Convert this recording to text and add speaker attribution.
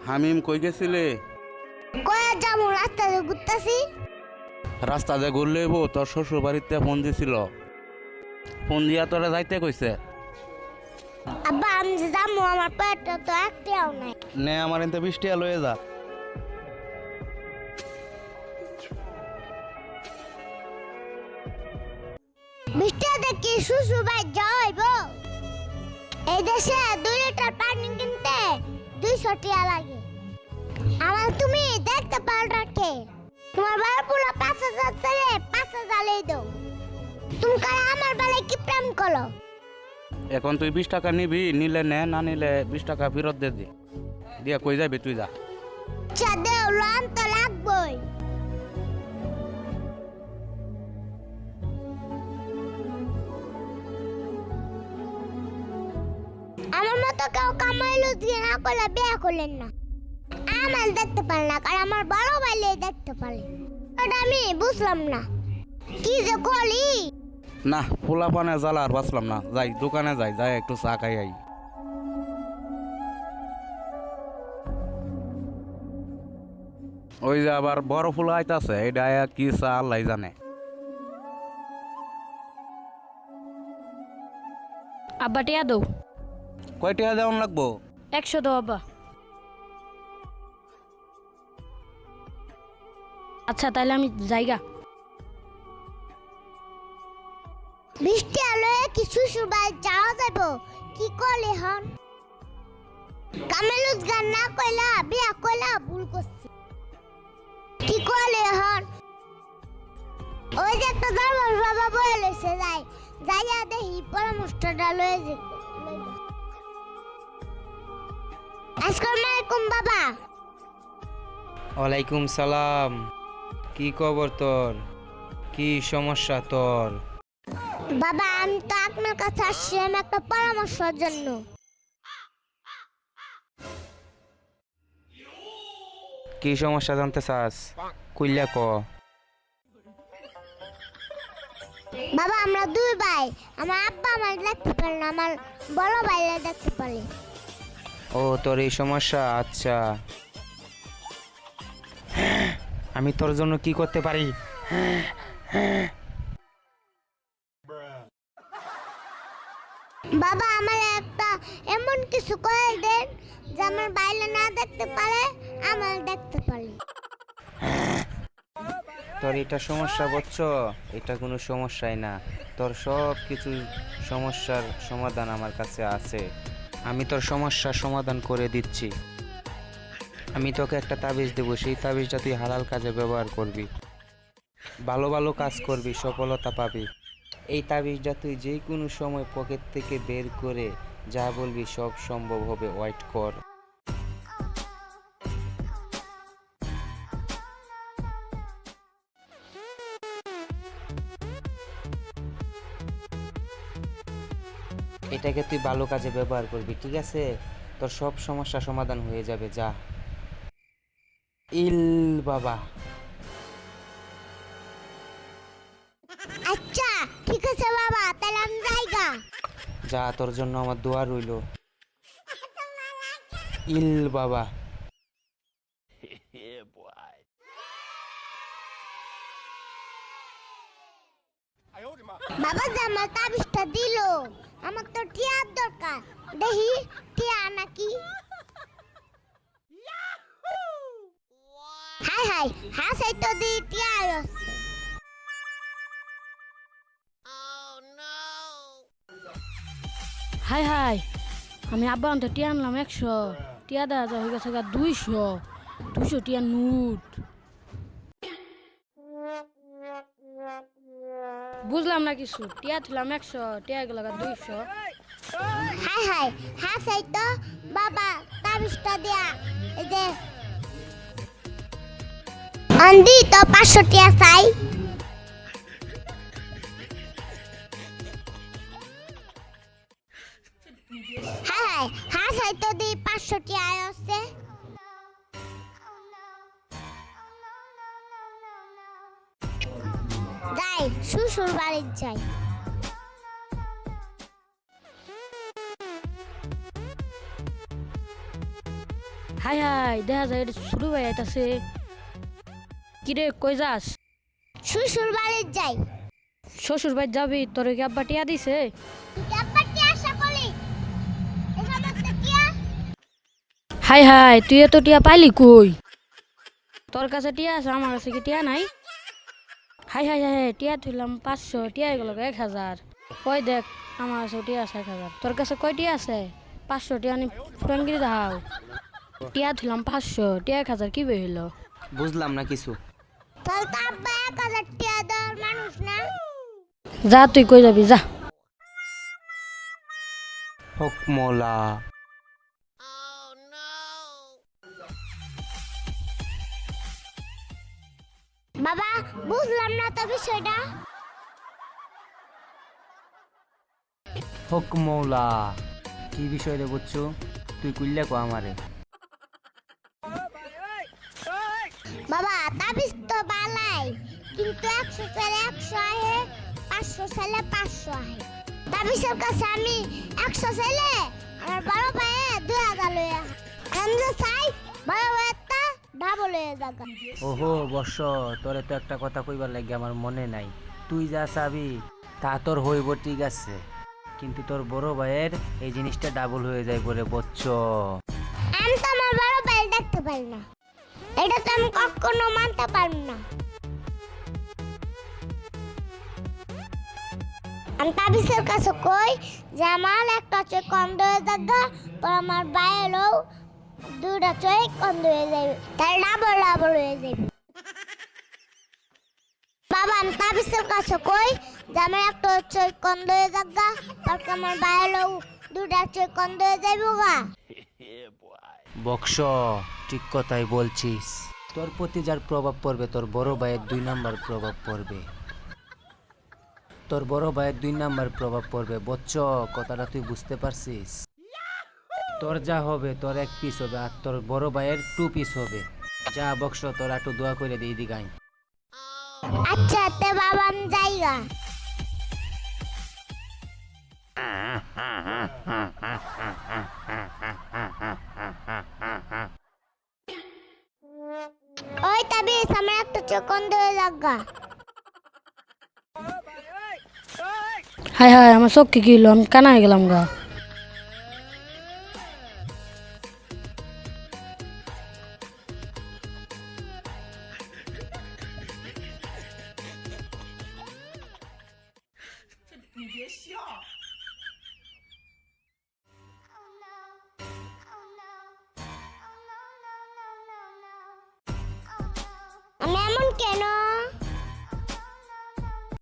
Speaker 1: হামিম কই গেছিলে?
Speaker 2: কয়া যাবো রাস্তাতে ঘুরতাছি।
Speaker 1: রাস্তাতে ঘুরলে তোর শ্বশুর বাড়িতে ফোন দিছিল, ফোন দিয়া তোরা যাইতে কইছে।
Speaker 2: আব্বা আমি যে যাবো আমার পেটটা তো একটাও নাই।
Speaker 3: নে আমার এতে 20 টাকা লয়ে যা।
Speaker 2: বৃষ্টিতে কি শ্বশুর বাড়ি যাইব? এই দেশে 2 লিটার পানি কিনতে 200 টাকা লাগে। আমার তুমি দেখতে পারো কে? তোমার বাবার পুরো 5000 ছেড়ে 5000 লই দাও। তুমি কাল আমার বেলায় কি প্রেম করো?
Speaker 1: এখন তুই 20 টাকা নিবি, নিলে নে, না নিলে 20 টাকা ফেরত দে দি। দিয়া কই যাবি তুই যা।
Speaker 2: চা দেও লান তো লাগবই। আমার মতো কেউ কামাইলো দিয়ে না করলে বিয়ে করলেন না। আমার দেখতে পারে না, কারণ আমার বড় ভাইলে দেখতে পারে। ওটা আমি বুঝলাম না কি যে করি।
Speaker 1: না, পোলা পানে জ্বালা আর বাঁচলাম না, যাই দোকানে যাই, যাই একটু চা খাই আই। ওই যে আবার বড় ফুল আইতাছে, এটা কি চা আল্লাহ জানে।
Speaker 4: আব্বা টিয়া দাও।
Speaker 1: কয় টাকা দেওয়ান লাগবো?
Speaker 4: 100 দাও আব্বা। আচ্ছা তাহলে আমি যাইগা।
Speaker 2: বৃষ্টি আলো কি শ্বশুর বাড়ি যাওয়া যাব? কি করলে হন? কামেলুজ গান না কইলা বিয়া কইলা ভুল করছি। কি করলে হন? ওই যে একটা ধর্মের বাবা বলেছে যাই যাইয়া দেখি পরামর্শটা লয়ে যে। আসসালামু আলাইকুম বাবা।
Speaker 5: ওয়ালাইকুম সালাম। কি খবর তোর? কি সমস্যা তোর?
Speaker 2: বাবা আমি তো আপনার কাছে আসছিলাম একটা পরামর্শের জন্য।
Speaker 5: কি সমস্যা জানতে চাস? কইলা ক।
Speaker 2: বাবা আমরা 2 ভাই, আমার আব্বা আমার দেখতে পারে না, আমার বড় ভাইরা দেখতে পারে।
Speaker 5: ও তোর এই সমস্যা, আচ্ছা। আমি তোর জন্য কি করতে পারি?
Speaker 2: বাবা আমার একটা এমন কিছু করে দেন যে আমার বাইরে না দেখতে পারে, আমার দেখতে পারে।
Speaker 5: তোর এটা সমস্যা বুঝছো? এটা কোনো সমস্যাই না। তোর সব কিছু সমস্যার সমাধান আমার কাছে আছে। আমি তোর সমস্যার সমাধান করে দিচ্ছি। আমি তোকে একটা তাবিজ দেবো, সেই তাবিজটা তুই হালাল কাজে ব্যবহার করবি, ভালো ভালো কাজ করবি, সফলতা পাবি। এই তাবিজটা তুই যে কোনো সময় পকেট থেকে বের করে যা বলবি সব সম্ভব হবে। ওয়েট কর। এটাকে তুই ভালো কাজে ব্যবহার করবি, ঠিক আছে? তোর সব সমস্যা সমাধান হয়ে যাবে, যা। ইল বাবা।
Speaker 2: আচ্ছা ঠিক আছে বাবা, তাহলে আমি যাইগা।
Speaker 5: যা, তোর জন্য আমার দোয়া রইল। ইল বাবা।
Speaker 2: বাবা যে আমার তাবিজটা দিল, আমার তো টিয়ার দরকার। দেখি টিয়া নাকি। হাই হাই হ্যাঁ সেই তো দি টিয়া আছে।
Speaker 4: হাই হাই, আমি আব্বা আনতে টিয়া আনলাম 100 টিয়া দেওয়া যা হয়ে গেছে 200 টিয়া নোট। বুঝলাম না কিছু। টিয়া ছিলাম 100, টিয়া গেল 200।
Speaker 2: হাই হাই হ্যাঁ সেই তো বাবা তাবিজটা দেয়া। এই যে আন্দি তো 500 টিয়া চাই। হাই হাই হ্যাঁ সেই তো দি 500 টিয়া আছে। যাই শ্বশুর বাড়ি যাই।
Speaker 4: হাই হাই দেখা যায় এটা শুরু ভাই আইতাছে। কিরে কই যাস?
Speaker 2: শ্বশুর বাড়ি যাই।
Speaker 4: শ্বশুর বাড়ি যাবি? তোর কি আব্বা টিয়া দিছে?
Speaker 2: তুই আব্বা কি আশা করি? এখানে তো টিয়া।
Speaker 4: হাই হাই তুই এত টিয়া পাইলি কই? তোর কাছে টিয়া আছে, আমার কাছে কি টিয়া নাই? হাই হাই হাই হাই, টিয়া তুললাম 500, টিয়া গেল 1000। ওই দেখ আমার কাছে টিয়া আছে 1000। তোর কাছে কয় টিয়া আছে? 500 টিয়া নি ফ্রেঙ্গিরি দাও। টিয়া তুললাম 500, টিয়া 1000 কি হইলো?
Speaker 5: বুঝলাম না কিছু।
Speaker 2: তোর তো আব্বা 1000 টিয়া দেওয়ার মানুষ না।
Speaker 4: যা তুই কই যাবি যা।
Speaker 5: হকমলা।
Speaker 2: বাবা বুঝলাম না তো বিষয়টা।
Speaker 5: হকমৌলা কি বিষয় রে বুঝছো? তুই কইলে কো আমারে।
Speaker 2: বাবা তাবিজ তো বালাই, কিন্তু 100 সালে 100 আহে, 500 সালে 500 আহে। তাবিজের কাছে আমি 100 সালে আমার বড় ভাইয়ে 2000 লইয়া। আমি যে চাই বড় ভাইয়েরটা ডাবল হয়ে যাবে।
Speaker 5: ওহো বর্ষ, তোরে তো একটা কথা কইবার লাগে আমার মনে নাই। তুই যা চাবি তা তোর হইব ঠিক আছে, কিন্তু তোর বড় ভাইয়ের এই জিনিসটা ডাবল হয়ে যায় বলে বচ্চ।
Speaker 2: আমি তো আমার বড় ভাই দেখতে পারি না, এটা তো আমি কখনো মানতে পারবো না। আমি তাবিজের কাছে কই যে আমার একটা চোখ কন্দ হয়ে যাবে, পর আমার বাইরেও দুটা চোখ কন্দ হয়ে যাবে, তাই ডাবল ডাবল হয়ে যাবে। বাবা আমি তাবিজের কাছে কই যে আমার একটা চোখ কন্দ হয়ে যাবে, পর আমার বাইরেও দুটা চোখ কন্দ হয়ে যাবে গা।
Speaker 5: বক্স ঠিক কথাই বলছিস। তোর প্রতি যার প্রভাব পড়বে তোর বড় ভাইয়ের 2 নাম্বার প্রভাব পড়বে। তোর বড় ভাইয়ের 2 নাম্বার প্রভাব পড়বে বচ্চ, কথাটা তুই বুঝতে পারছিস? তোর যা হবে তোর 1 পিস হবে, আর তোর বড় ভাইয়ের 2 পিস হবে। যা বক্স তোর একটু দোয়া করে দিই দিগাই।
Speaker 2: আচ্ছা তে বাবা আমি যাইগা। ওই তাবিজ আমার একটা চোখ কন্দ হয়ে যাগা।
Speaker 4: হাই হাই আমার চোখ কি হইলো? আমি কানা হয়ে গেলাম গা।
Speaker 2: আমি এমন কেন